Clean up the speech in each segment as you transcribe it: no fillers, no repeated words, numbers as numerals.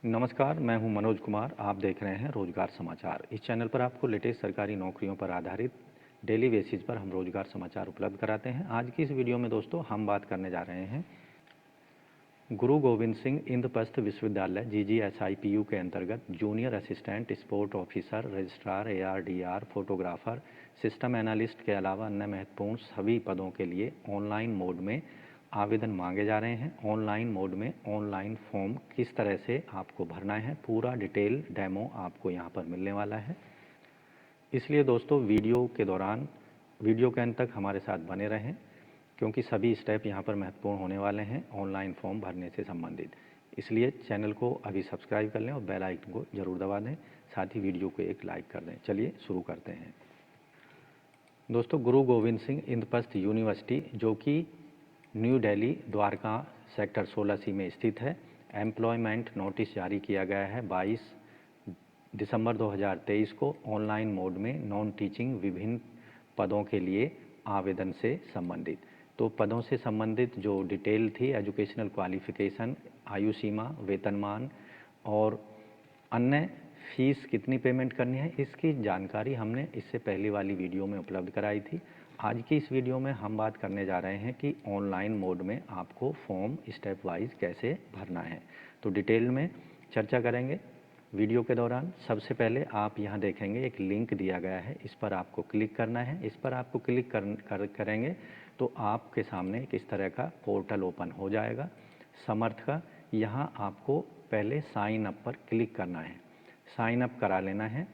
नमस्कार, मैं हूं मनोज कुमार। आप देख रहे हैं रोजगार समाचार। इस चैनल पर आपको लेटेस्ट सरकारी नौकरियों पर आधारित डेली बेसिस पर हम रोजगार समाचार उपलब्ध कराते हैं। आज की इस वीडियो में दोस्तों हम बात करने जा रहे हैं गुरु गोविंद सिंह इंद्रप्रस्थ विश्वविद्यालय GGSIPU के अंतर्गत junior assistant sport officer, registrar, ARDR, photographer, system analyst के अलावा अन्य महत्वपूर्ण सभी पदों के लिए ऑनलाइन मोड में आवेदन मांगे जा रहे हैं। ऑनलाइन मोड में ऑनलाइन फॉर्म किस तरह से आपको भरना है, पूरा डिटेल डेमो आपको यहाँ पर मिलने वाला है। इसलिए दोस्तों वीडियो के अंत तक हमारे साथ बने रहें, क्योंकि सभी स्टेप यहाँ पर महत्वपूर्ण होने वाले हैं ऑनलाइन फॉर्म भरने से संबंधित। इसलिए चैनल को अभी सब्सक्राइब कर लें और बेल आइकन को ज़रूर दबा दें, साथ ही वीडियो को एक लाइक कर दें। चलिए शुरू करते हैं। दोस्तों, गुरु गोविंद सिंह इंद्रप्रस्थ यूनिवर्सिटी, जो कि new Delhi Dwarka sector 16C में स्थित है, एम्प्लॉयमेंट नोटिस जारी किया गया है 22 दिसंबर 2023 को ऑनलाइन मोड में नॉन टीचिंग विभिन्न पदों के लिए आवेदन से संबंधित। तो पदों से संबंधित जो डिटेल थी, एजुकेशनल क्वालिफ़िकेशन, आयु सीमा, वेतनमान और अन्य फीस कितनी पेमेंट करनी है, इसकी जानकारी हमने इससे पहली वाली वीडियो में उपलब्ध कराई थी। आज की इस वीडियो में हम बात करने जा रहे हैं कि ऑनलाइन मोड में आपको फॉर्म स्टेप वाइज कैसे भरना है। तो डिटेल में चर्चा करेंगे वीडियो के दौरान। सबसे पहले आप यहाँ देखेंगे एक लिंक दिया गया है, इस पर आपको क्लिक करना है। इस पर आपको क्लिक करेंगे तो आपके सामने इस तरह का पोर्टल ओपन हो जाएगा समर्थ का। यहाँ आपको पहले साइन अप पर क्लिक करना है, साइन अप करा लेना है।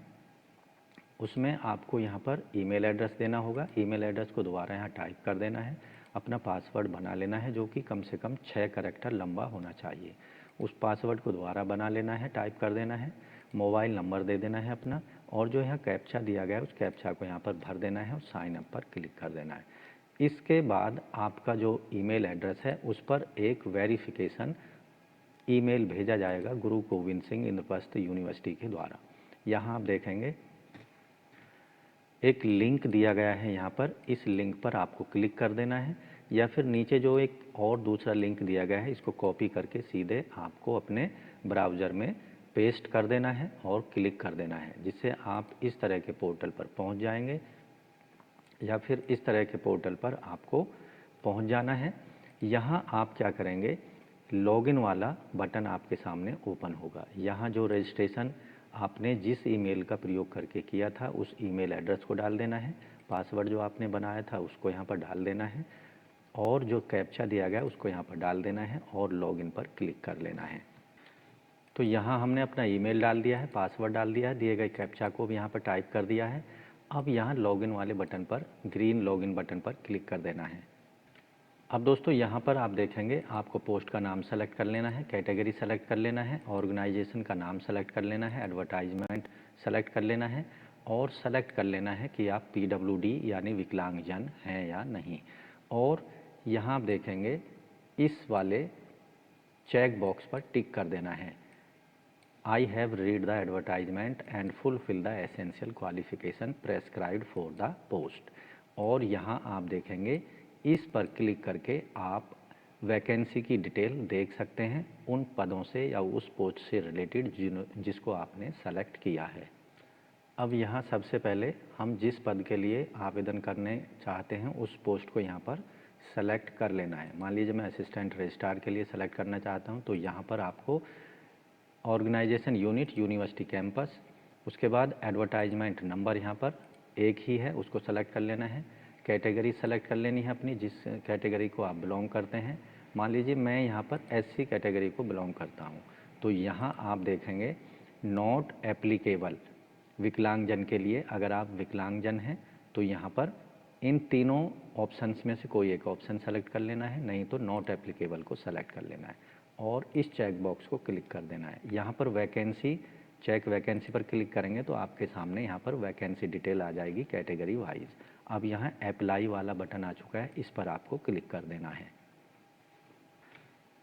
उसमें आपको यहाँ पर ईमेल एड्रेस देना होगा। ईमेल एड्रेस को दोबारा यहाँ टाइप कर देना है। अपना पासवर्ड बना लेना है, जो कि कम से कम 6 कैरेक्टर लंबा होना चाहिए। उस पासवर्ड को दोबारा बना लेना है, टाइप कर देना है। मोबाइल नंबर दे देना है अपना, और जो यहाँ कैप्चा दिया गया है उस कैप्चा को यहाँ पर भर देना है और साइन अप पर क्लिक कर देना है। इसके बाद आपका जो ईमेल एड्रेस है उस पर एक वेरिफिकेशन ईमेल भेजा जाएगा गुरु गोविंद सिंह इंद्रप्रस्थ यूनिवर्सिटी के द्वारा। यहाँ आप देखेंगे एक लिंक दिया गया है यहाँ पर, इस लिंक पर आपको क्लिक कर देना है, या फिर नीचे जो एक और दूसरा लिंक दिया गया है इसको कॉपी करके सीधे आपको अपने ब्राउज़र में पेस्ट कर देना है और क्लिक कर देना है, जिससे आप इस तरह के पोर्टल पर पहुँच जाएंगे, या फिर इस तरह के पोर्टल पर आपको पहुँच जाना है। यहाँ आप क्या करेंगे, लॉगिन वाला बटन आपके सामने ओपन होगा। यहाँ जो रजिस्ट्रेशन आपने जिस ईमेल का प्रयोग करके किया था उस ईमेल एड्रेस को डाल देना है, पासवर्ड जो आपने बनाया था उसको यहाँ पर डाल देना है, और जो कैप्चा दिया गया उसको यहाँ पर डाल देना है और लॉगिन पर क्लिक कर लेना है। तो यहाँ हमने अपना ईमेल डाल दिया है, पासवर्ड डाल दिया है, दिए गए कैप्चा को भी यहाँ पर टाइप कर दिया है। अब यहाँ लॉगिन वाले बटन पर, ग्रीन लॉगिन बटन पर क्लिक कर देना है। अब दोस्तों यहाँ पर आप देखेंगे आपको पोस्ट का नाम सेलेक्ट कर लेना है, कैटेगरी सेलेक्ट कर लेना है, ऑर्गेनाइजेशन का नाम सेलेक्ट कर लेना है, एडवर्टाइजमेंट सेलेक्ट कर लेना है, और सेलेक्ट कर लेना है कि आप PWD यानी विकलांगजन हैं या नहीं। और यहाँ आप देखेंगे इस वाले चेक बॉक्स पर टिक कर देना है, I have read the advertisement and fulfil the essential qualification prescribed for the post. और यहाँ आप देखेंगे इस पर क्लिक करके आप वैकेंसी की डिटेल देख सकते हैं, उन पदों से या उस पोस्ट से रिलेटेड जिसको आपने सेलेक्ट किया है। अब यहाँ सबसे पहले हम जिस पद के लिए आवेदन करने चाहते हैं उस पोस्ट को यहाँ पर सेलेक्ट कर लेना है। मान लीजिए मैं असिस्टेंट रजिस्ट्रार के लिए सेलेक्ट करना चाहता हूँ, तो यहाँ पर आपको ऑर्गेनाइजेशन यूनिट यूनिवर्सिटी कैंपस, उसके बाद एडवर्टाइजमेंट नंबर यहाँ पर एक ही है उसको सेलेक्ट कर लेना है। कैटेगरी सेलेक्ट कर लेनी है अपनी, जिस कैटेगरी को आप बिलोंग करते हैं। मान लीजिए मैं यहाँ पर SC कैटेगरी को बिलोंग करता हूँ, तो यहाँ आप देखेंगे नॉट एप्लीकेबल, विकलांगजन के लिए अगर आप विकलांगजन हैं तो यहाँ पर इन तीनों ऑप्शंस में से कोई एक ऑप्शन सेलेक्ट कर लेना है, नहीं तो नॉट एप्लीकेबल को सेलेक्ट कर लेना है और इस चेक बॉक्स को क्लिक कर देना है। यहाँ पर वैकेंसी, चेक वैकेंसी पर क्लिक करेंगे तो आपके सामने यहाँ पर वैकेंसी डिटेल आ जाएगी कैटेगरी वाइज। अब यहाँ अप्लाई वाला बटन आ चुका है, इस पर आपको क्लिक कर देना है।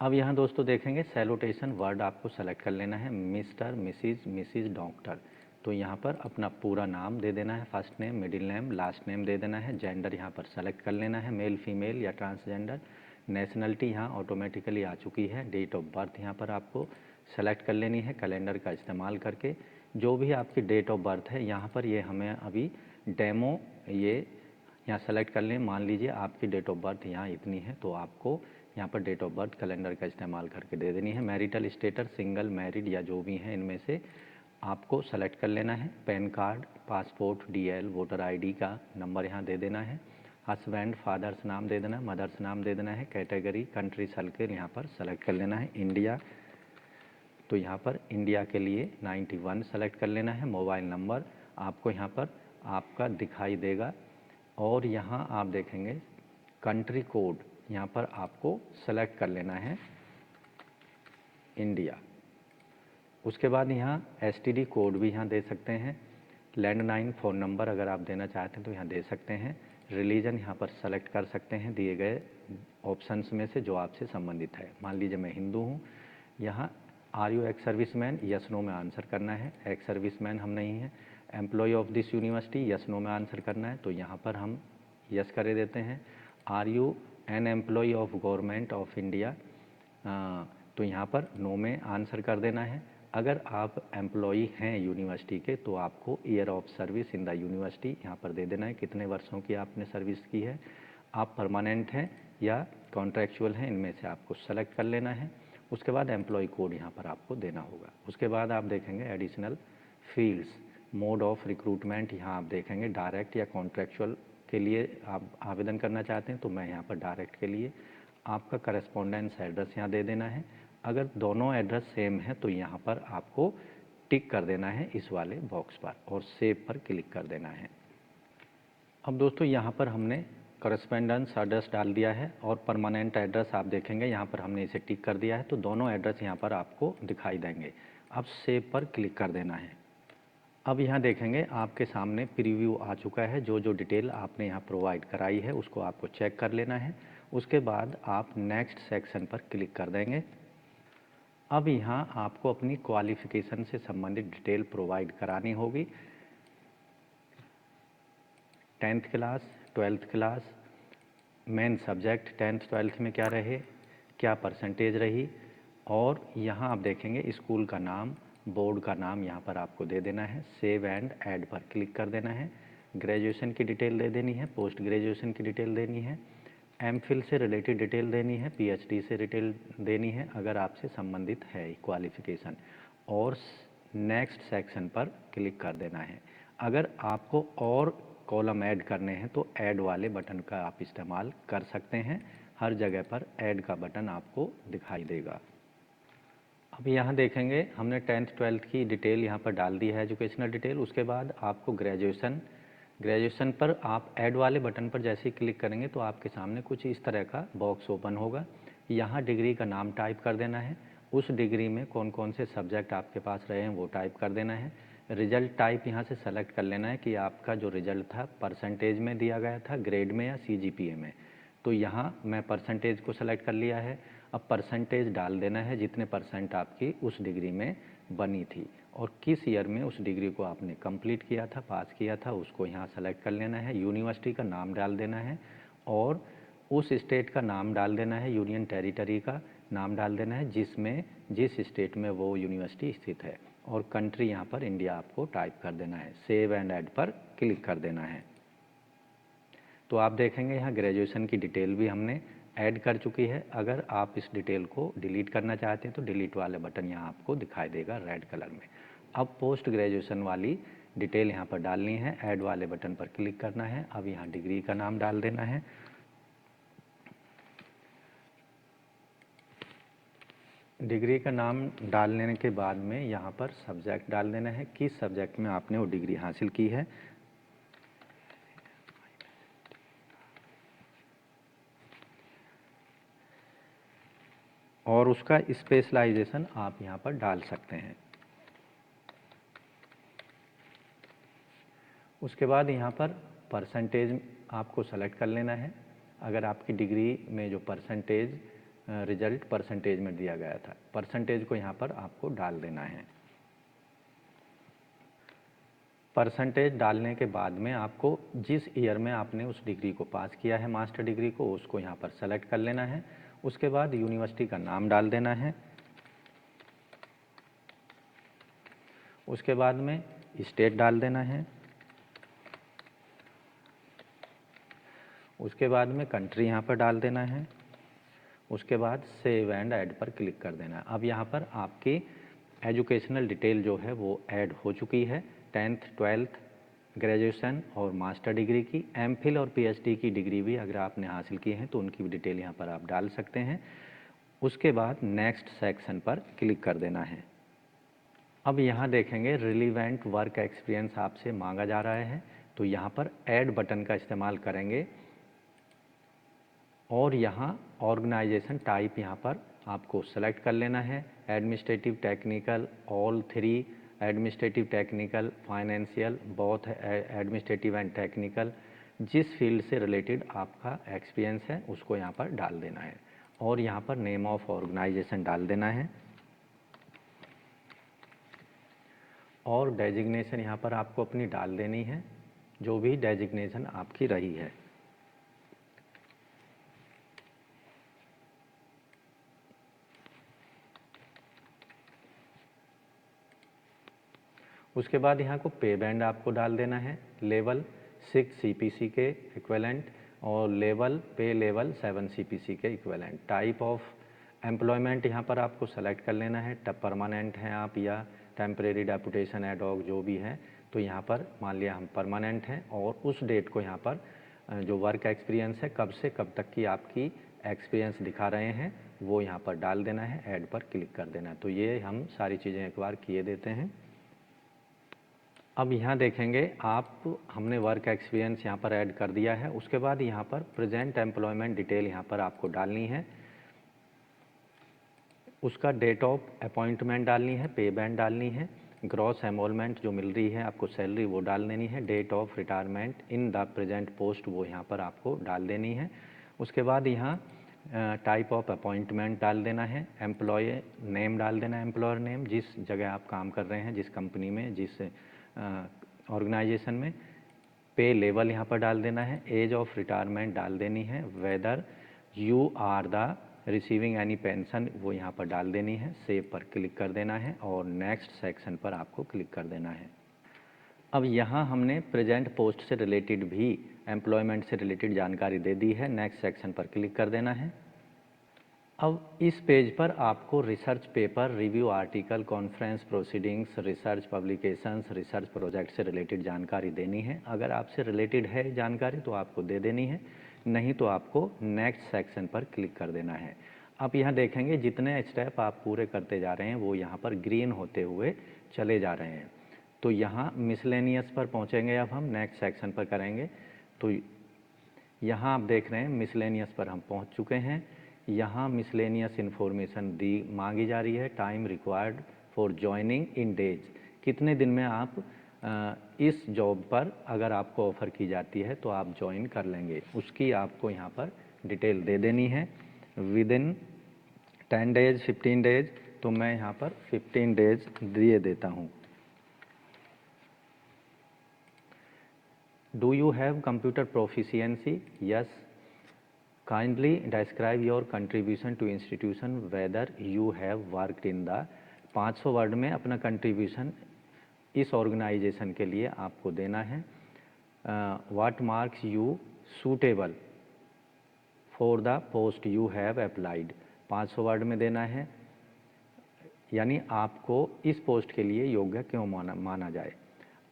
अब यहाँ दोस्तों देखेंगे सैल्यूटेशन वर्ड आपको सेलेक्ट कर लेना है, मिस्टर, मिसिज, डॉक्टर। तो यहाँ पर अपना पूरा नाम दे देना है, first name, middle name, last name दे देना है। जेंडर यहाँ पर सेलेक्ट कर लेना है, मेल, फीमेल या ट्रांसजेंडर। नेशनलिटी यहाँ ऑटोमेटिकली आ चुकी है। डेट ऑफ बर्थ यहाँ पर आपको सेलेक्ट कर लेनी है कैलेंडर का इस्तेमाल करके। जो भी आपकी डेट ऑफ बर्थ है यहाँ पर ये हमें अभी डेमो ये यहाँ सेलेक्ट कर लें। मान लीजिए आपकी डेट ऑफ बर्थ यहाँ इतनी है तो आपको यहाँ पर डेट ऑफ बर्थ कैलेंडर का इस्तेमाल करके दे देनी है। मैरिटल स्टेटस सिंगल, मैरिड या जो भी हैं इनमें से आपको सेलेक्ट कर लेना है। Pan card, passport, DL, voter ID का नंबर यहाँ दे देना है। हस्बैंड, फादर्स नाम दे देना है, मदर्स नाम दे देना है। कैटेगरी, कंट्री सर्कल यहाँ पर सेलेक्ट कर लेना है। इंडिया, तो यहाँ पर इंडिया के लिए 91 सेलेक्ट कर लेना है। मोबाइल नंबर आपको यहाँ पर आपका दिखाई देगा और यहाँ आप देखेंगे कंट्री कोड यहाँ पर आपको सेलेक्ट कर लेना है इंडिया। उसके बाद यहाँ एसटीडी कोड भी यहाँ दे सकते हैं। लैंडलाइन फ़ोन नंबर अगर आप देना चाहते हैं तो यहाँ दे सकते हैं। रिलीजन यहाँ पर सेलेक्ट कर सकते हैं दिए गए ऑप्शंस में से जो आपसे संबंधित है। मान लीजिए मैं हिंदू हूँ। यहाँ are you ex serviceman, yes no में आंसर करना है। एक्स सर्विसमैन हम नहीं हैं। Employ of this university, yes no में आंसर करना है तो यहाँ पर हम यस कर देते हैं। Are you an employ of government of India, तो यहाँ पर नो में आंसर कर देना है। अगर आप एम्प्लॉई हैं यूनिवर्सिटी के तो आपको year of service in the university यहाँ पर दे देना है, कितने वर्षों की आपने सर्विस की है। आप परमानेंट हैं या कॉन्ट्रैक्चुअल हैं, इनमें से आपको सेलेक्ट कर लेना है। उसके बाद एम्प्लॉय कोड यहाँ पर आपको देना होगा। उसके बाद आप देखेंगे additional fields, mode of recruitment, यहाँ आप देखेंगे डायरेक्ट या कॉन्ट्रैक्चुअल के लिए आप आवेदन करना चाहते हैं तो मैं यहाँ पर डायरेक्ट के लिए आपका करस्पॉन्डेंस एड्रेस यहाँ दे देना है। अगर दोनों एड्रेस सेम है तो यहाँ पर आपको टिक कर देना है इस वाले बॉक्स पर और सेव पर क्लिक कर देना है। अब दोस्तों यहाँ पर हमने करस्पॉन्डेंस एड्रेस डाल दिया है और परमानेंट एड्रेस आप देखेंगे यहाँ पर हमने इसे टिक कर दिया है तो दोनों एड्रेस यहाँ पर आपको दिखाई देंगे। अब सेव पर क्लिक कर देना है। अब यहाँ देखेंगे आपके सामने प्रीव्यू आ चुका है। जो जो डिटेल आपने यहाँ प्रोवाइड कराई है उसको आपको चेक कर लेना है। उसके बाद आप नेक्स्ट सेक्शन पर क्लिक कर देंगे। अब यहाँ आपको अपनी क्वालिफ़िकेशन से संबंधित डिटेल प्रोवाइड करानी होगी। 10th class, 12th class, main subject 10th 12th में क्या रहे, क्या परसेंटेज रही, और यहाँ आप देखेंगे स्कूल का नाम, बोर्ड का नाम यहाँ पर आपको दे देना है। सेव एंड ऐड पर क्लिक कर देना है। ग्रेजुएशन की डिटेल दे देनी है, पोस्ट ग्रेजुएशन की डिटेल देनी है, एमफिल से रिलेटेड डिटेल देनी है, पीएचडी से डिटेल देनी है अगर आपसे संबंधित है क्वालिफ़िकेशन, और नेक्स्ट सेक्शन पर क्लिक कर देना है। अगर आपको और कॉलम ऐड करने हैं तो ऐड वाले बटन का आप इस्तेमाल कर सकते हैं। हर जगह पर ऐड का बटन आपको दिखाई देगा। अब यहाँ देखेंगे हमने 10th 12th की डिटेल यहाँ पर डाल दी है, एजुकेशनल डिटेल। उसके बाद आपको ग्रेजुएशन पर आप ऐड वाले बटन पर जैसे ही क्लिक करेंगे तो आपके सामने कुछ इस तरह का बॉक्स ओपन होगा। यहाँ डिग्री का नाम टाइप कर देना है। उस डिग्री में कौन कौन से सब्जेक्ट आपके पास रहे हैं वो टाइप कर देना है। रिजल्ट टाइप यहाँ से सेलेक्ट कर लेना है कि आपका जो रिजल्ट था परसेंटेज में दिया गया था, ग्रेड में या सीजीपीए में। तो यहाँ मैं परसेंटेज को सेलेक्ट कर लिया है। अब परसेंटेज डाल देना है जितने परसेंट आपकी उस डिग्री में बनी थी और किस ईयर में उस डिग्री को आपने कंप्लीट किया था, पास किया था, उसको यहाँ सेलेक्ट कर लेना है। यूनिवर्सिटी का नाम डाल देना है और उस स्टेट का नाम डाल देना है, यूनियन टेरिटरी का नाम डाल देना है जिस स्टेट में वो यूनिवर्सिटी स्थित है, और कंट्री यहाँ पर इंडिया आपको टाइप कर देना है। सेव एंड ऐड पर क्लिक कर देना है। तो आप देखेंगे यहाँ ग्रेजुएशन की डिटेल भी हमने ऐड कर चुकी है। अगर आप इस डिटेल को डिलीट करना चाहते हैं तो डिलीट वाला बटन यहाँ आपको दिखाई देगा रेड कलर में। अब पोस्ट ग्रेजुएशन वाली डिटेल यहाँ पर डालनी है, ऐड वाले बटन पर क्लिक करना है। अब यहाँ डिग्री का नाम डाल देना है। डिग्री का नाम डालने के बाद में यहाँ पर सब्जेक्ट डाल देना है, किस सब्जेक्ट में आपने वो डिग्री हासिल की है। और उसका स्पेशलाइजेशन आप यहाँ पर डाल सकते हैं। उसके बाद यहाँ पर परसेंटेज आपको सेलेक्ट कर लेना है। अगर आपकी डिग्री में जो परसेंटेज रिजल्ट परसेंटेज में दिया गया था, परसेंटेज को यहाँ पर आपको डाल देना है। परसेंटेज डालने के बाद में आपको जिस ईयर में आपने उस डिग्री को पास किया है, मास्टर डिग्री को, उसको यहाँ पर सेलेक्ट कर लेना है। उसके बाद यूनिवर्सिटी का नाम डाल देना है। उसके बाद में स्टेट डाल देना है। उसके बाद में कंट्री यहाँ पर डाल देना है। उसके बाद सेव एंड ऐड पर क्लिक कर देना है। अब यहाँ पर आपकी एजुकेशनल डिटेल जो है वो ऐड हो चुकी है। 10th 12th ग्रेजुएशन और मास्टर डिग्री की, एमफिल और पीएचडी की डिग्री भी अगर आपने हासिल की है तो उनकी भी डिटेल यहाँ पर आप डाल सकते हैं। उसके बाद नेक्स्ट सेक्शन पर क्लिक कर देना है। अब यहाँ देखेंगे रिलीवेंट वर्क एक्सपीरियंस आपसे मांगा जा रहा है, तो यहाँ पर ऐड बटन का इस्तेमाल करेंगे और यहाँ ऑर्गेनाइजेशन टाइप यहाँ पर आपको सेलेक्ट कर लेना है। Administrative, technical, all three, administrative, technical, financial, both administrative and technical. जिस फील्ड से रिलेटेड आपका एक्सपीरियंस है उसको यहाँ पर डाल देना है और यहाँ पर नेम ऑफ ऑर्गेनाइजेशन डाल देना है और डेजिग्नेशन यहाँ पर आपको अपनी डाल देनी है, जो भी डेजिग्नेशन आपकी रही है। उसके बाद यहाँ को पे बैंड आपको डाल देना है, लेवल 6 सीपीसी के इक्विवेलेंट और पे लेवल 7 सीपीसी के इक्विवेलेंट। टाइप ऑफ एम्प्लॉयमेंट यहाँ पर आपको सेलेक्ट कर लेना है, तब परमानेंट हैं आप या टेम्परेरी डेपुटेशन एड हॉक जो भी है। तो यहाँ पर मान लिया हम परमानेंट हैं और उस डेट को यहाँ पर जो वर्क एक्सपीरियंस है कब से कब तक की आपकी एक्सपीरियंस दिखा रहे हैं वो यहाँ पर डाल देना है, ऐड पर क्लिक कर देना है। तो ये हम सारी चीज़ें एक बार किए देते हैं। अब यहाँ देखेंगे आप, हमने वर्क एक्सपीरियंस यहाँ पर ऐड कर दिया है। उसके बाद यहाँ पर प्रेजेंट एम्प्लॉयमेंट डिटेल यहाँ पर आपको डालनी है, उसका डेट ऑफ अपॉइंटमेंट डालनी है, पे बैंड डालनी है, ग्रॉस एमोलमेंट जो मिल रही है आपको सैलरी वो डाल देनी है, date of retirement in the present post वो यहाँ पर आपको डाल देनी है। उसके बाद यहाँ टाइप ऑफ अपॉइंटमेंट डाल देना है, एम्प्लॉय नेम डाल देना है, एम्प्लॉयर नेम, जिस जगह आप काम कर रहे हैं, जिस कंपनी में, जिस ऑर्गेनाइजेशन में। पे लेवल यहाँ पर डाल देना है, एज ऑफ रिटायरमेंट डाल देनी है, whether you are the receiving any pension वो यहाँ पर डाल देनी है, सेव पर क्लिक कर देना है और नेक्स्ट सेक्शन पर आपको क्लिक कर देना है। अब यहाँ हमने प्रेजेंट पोस्ट से रिलेटेड भी एम्प्लॉयमेंट से रिलेटेड जानकारी दे दी है, नेक्स्ट सेक्शन पर क्लिक कर देना है। अब इस पेज पर आपको research paper, review article, conference proceedings, research publications, research project से रिलेटेड जानकारी देनी है। अगर आपसे रिलेटेड है जानकारी तो आपको दे देनी है, नहीं तो आपको नेक्स्ट सेक्शन पर क्लिक कर देना है। आप यहाँ देखेंगे जितने स्टेप आप पूरे करते जा रहे हैं वो यहाँ पर ग्रीन होते हुए चले जा रहे हैं। तो यहाँ मिसलेनियस पर पहुँचेंगे, अब हम नेक्स्ट सेक्शन पर करेंगे। तो यहाँ आप देख रहे हैं मिसलेनियस पर हम पहुँच चुके हैं। यहाँ मिसलेनियस इन्फॉर्मेशन दी मांगी जा रही है, time required for joining in days, कितने दिन में आप इस जॉब पर अगर आपको ऑफ़र की जाती है तो आप ज्वाइन कर लेंगे, उसकी आपको यहाँ पर डिटेल दे देनी है। विद इन 10 डेज, 15 डेज, तो मैं यहाँ पर 15 डेज दिए देता हूँ। Do you have computer proficiency? Yes. Kindly describe your contribution to institution whether you have worked in the. 500 word में अपना कंट्रीब्यूशन इस ऑर्गेनाइजेशन के लिए आपको देना है। What marks you suitable for the post you have applied, 500 word में देना है, यानी आपको इस पोस्ट के लिए योग्य क्यों माना जाए।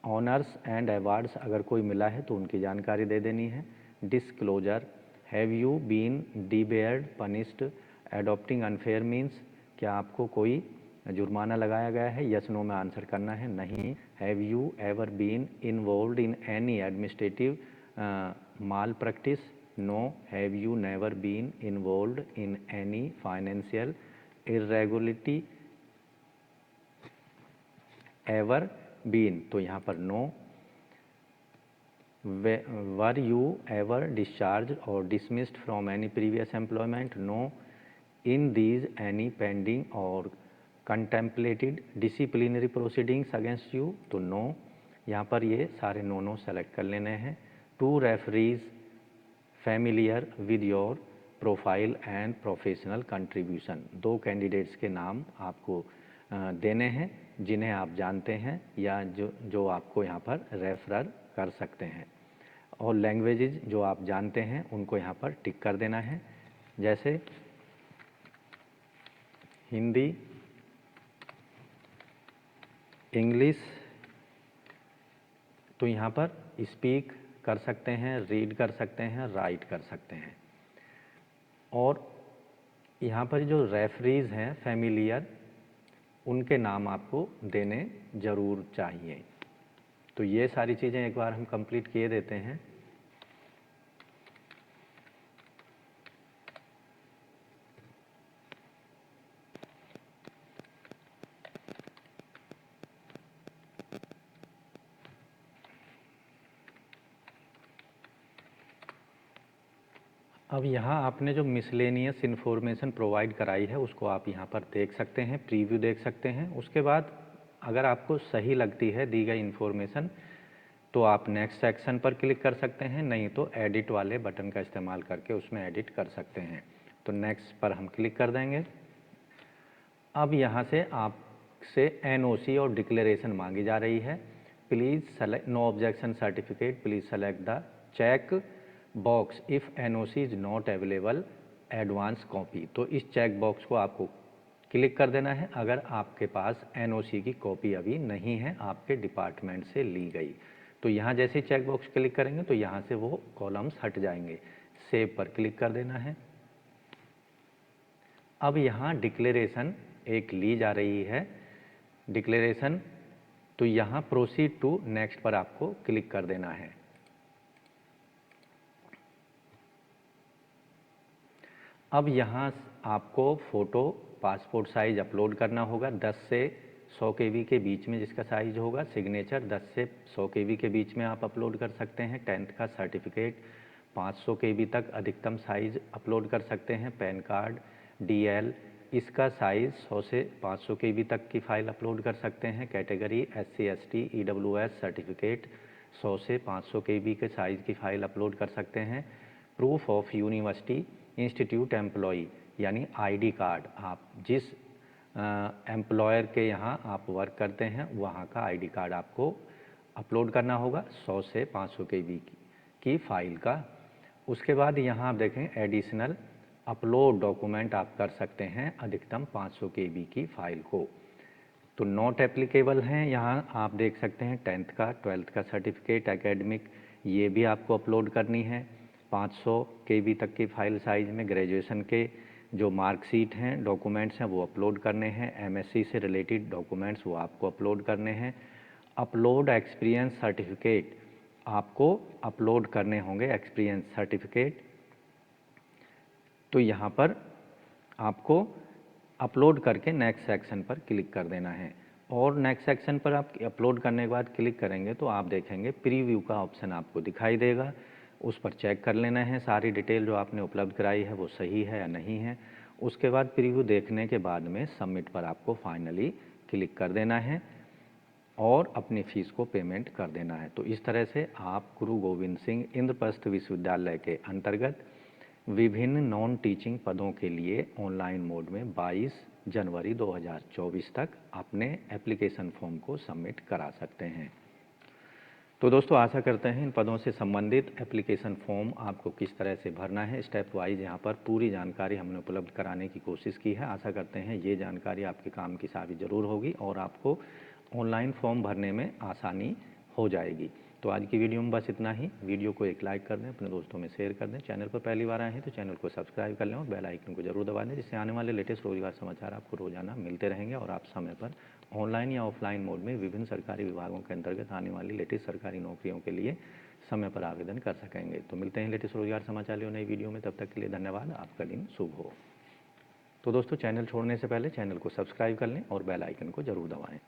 ऑनर्स एंड अवार्ड्स अगर कोई मिला है तो उनकी जानकारी दे देनी है। Disclosure, have you been debarred, punished, adopting unfair means, क्या आपको कोई जुर्माना लगाया गया है, यस नो में आंसर करना है, नहीं। Have you ever been involved in any administrative malpractice, no. Have you never been involved in any financial irregularity, ever been, तो यहाँ पर no. Were you ever discharge or dismissed from any previous employment, no. In these any pending or contemplated disciplinary proceedings against you, तो no. यहाँ पर ये सारे no select कर लेने हैं। 2 referees familiar with your profile and professional contribution, 2 candidates के नाम आपको देने हैं जिन्हें आप जानते हैं या जो आपको यहाँ पर रेफर कर सकते हैं। और लैंग्वेजेज जो आप जानते हैं उनको यहाँ पर टिक कर देना है, जैसे हिंदी, इंग्लिश। तो यहाँ पर स्पीक कर सकते हैं, रीड कर सकते हैं, राइट कर सकते हैं। और यहाँ पर जो रेफरीज हैं फैमिलियर, उनके नाम आपको देने ज़रूर चाहिए। तो ये सारी चीज़ें एक बार हम कंप्लीट किए देते हैं। अब यहाँ आपने जो मिसलेनियस इन्फॉर्मेशन प्रोवाइड कराई है उसको आप यहाँ पर देख सकते हैं, प्रीव्यू देख सकते हैं। उसके बाद अगर आपको सही लगती है दी गई इन्फॉर्मेशन तो आप नेक्स्ट सेक्शन पर क्लिक कर सकते हैं, नहीं तो एडिट वाले बटन का इस्तेमाल करके उसमें एडिट कर सकते हैं। तो नेक्स्ट पर हम क्लिक कर देंगे। अब यहाँ से आपसे NOC और डिक्लेरेशन मांगी जा रही है। Please select no objection certificate, please select the check box if NOC is not available advance copy. तो इस चेक बॉक्स को आपको क्लिक कर देना है अगर आपके पास NOC की कॉपी अभी नहीं है, आपके डिपार्टमेंट से ली गई। तो यहाँ जैसे ही चेक बॉक्स क्लिक करेंगे तो यहाँ से वो कॉलम्स हट जाएंगे। सेव पर क्लिक कर देना है। अब यहाँ डिक्लेरेशन एक ली जा रही है डिक्लेरेशन, तो यहाँ प्रोसीड टू नेक्स्ट पर आपको क्लिक कर देना है। अब यहाँ आपको फ़ोटो पासपोर्ट साइज अपलोड करना होगा 10 से 100 KB के बीच में जिसका साइज होगा। सिग्नेचर 10 से 100 KB के बीच में आप अपलोड कर सकते हैं। 10th का सर्टिफिकेट 500 KB तक अधिकतम साइज अपलोड कर सकते हैं। पैन कार्ड DL इसका साइज़ 100 से 500 KB तक की फ़ाइल अपलोड कर सकते हैं। Category SC ST EWS certificate 100 से 500 KB के साइज़ की फ़ाइल अपलोड कर सकते हैं। Proof of university institute employee यानी ID कार्ड, आप जिस एम्प्लॉयर के यहाँ आप वर्क करते हैं वहाँ का ID कार्ड आपको अपलोड करना होगा 100 से 500 KB की फ़ाइल का। उसके बाद यहाँ आप देखें एडिशनल अपलोड डॉक्यूमेंट आप कर सकते हैं अधिकतम 500 KB की फ़ाइल को। तो नॉट एप्लीकेबल हैं, यहाँ आप देख सकते हैं 10th का 12th का सर्टिफिकेट एकेडमिक, ये भी आपको अपलोड करनी है 500 KB तक की फ़ाइल साइज़ में। ग्रेजुएशन के जो मार्कशीट हैं डॉक्यूमेंट्स हैं वो अपलोड करने हैं। MSc से रिलेटेड डॉक्यूमेंट्स वो आपको अपलोड करने हैं। अपलोड एक्सपीरियंस सर्टिफिकेट आपको अपलोड करने होंगे, एक्सपीरियंस सर्टिफिकेट। तो यहाँ पर आपको अपलोड करके नेक्स्ट सेक्शन पर क्लिक कर देना है। और नेक्स्ट सेक्शन पर आप अपलोड करने के बाद क्लिक करेंगे तो आप देखेंगे प्रीव्यू का ऑप्शन आपको दिखाई देगा, उस पर चेक कर लेना है सारी डिटेल जो आपने उपलब्ध कराई है वो सही है या नहीं है। उसके बाद प्रीव्यू देखने के बाद में सबमिट पर आपको फाइनली क्लिक कर देना है और अपनी फ़ीस को पेमेंट कर देना है। तो इस तरह से आप गुरु गोविंद सिंह इंद्रप्रस्थ विश्वविद्यालय के अंतर्गत विभिन्न नॉन टीचिंग पदों के लिए ऑनलाइन मोड में 22 जनवरी 2024 तक अपने एप्लीकेशन फॉर्म को सबमिट करा सकते हैं। तो दोस्तों आशा करते हैं इन पदों से संबंधित एप्लीकेशन फॉर्म आपको किस तरह से भरना है स्टेप वाइज यहाँ पर पूरी जानकारी हमने उपलब्ध कराने की कोशिश की है। आशा करते हैं ये जानकारी आपके काम की साबित ज़रूर होगी और आपको ऑनलाइन फॉर्म भरने में आसानी हो जाएगी। तो आज की वीडियो में बस इतना ही। वीडियो को एक लाइक कर दें, अपने दोस्तों में शेयर कर दें। चैनल पर पहली बार आए हैं तो चैनल को सब्सक्राइब कर लें और बेल आइकन को जरूर दबा दें, जिससे आने वाले लेटेस्ट रोजगार समाचार आपको रोजाना मिलते रहेंगे और आप समय पर ऑनलाइन या ऑफलाइन मोड में विभिन्न सरकारी विभागों के अंतर्गत आने वाली लेटेस्ट सरकारी नौकरियों के लिए समय पर आवेदन कर सकेंगे। तो मिलते हैं लेटेस्ट रोजगार समाचार लिए नई वीडियो में, तब तक के लिए धन्यवाद। आपका दिन शुभ हो। तो दोस्तों चैनल छोड़ने से पहले चैनल को सब्सक्राइब कर लें और बेल आइकन को जरूर दबाएँ।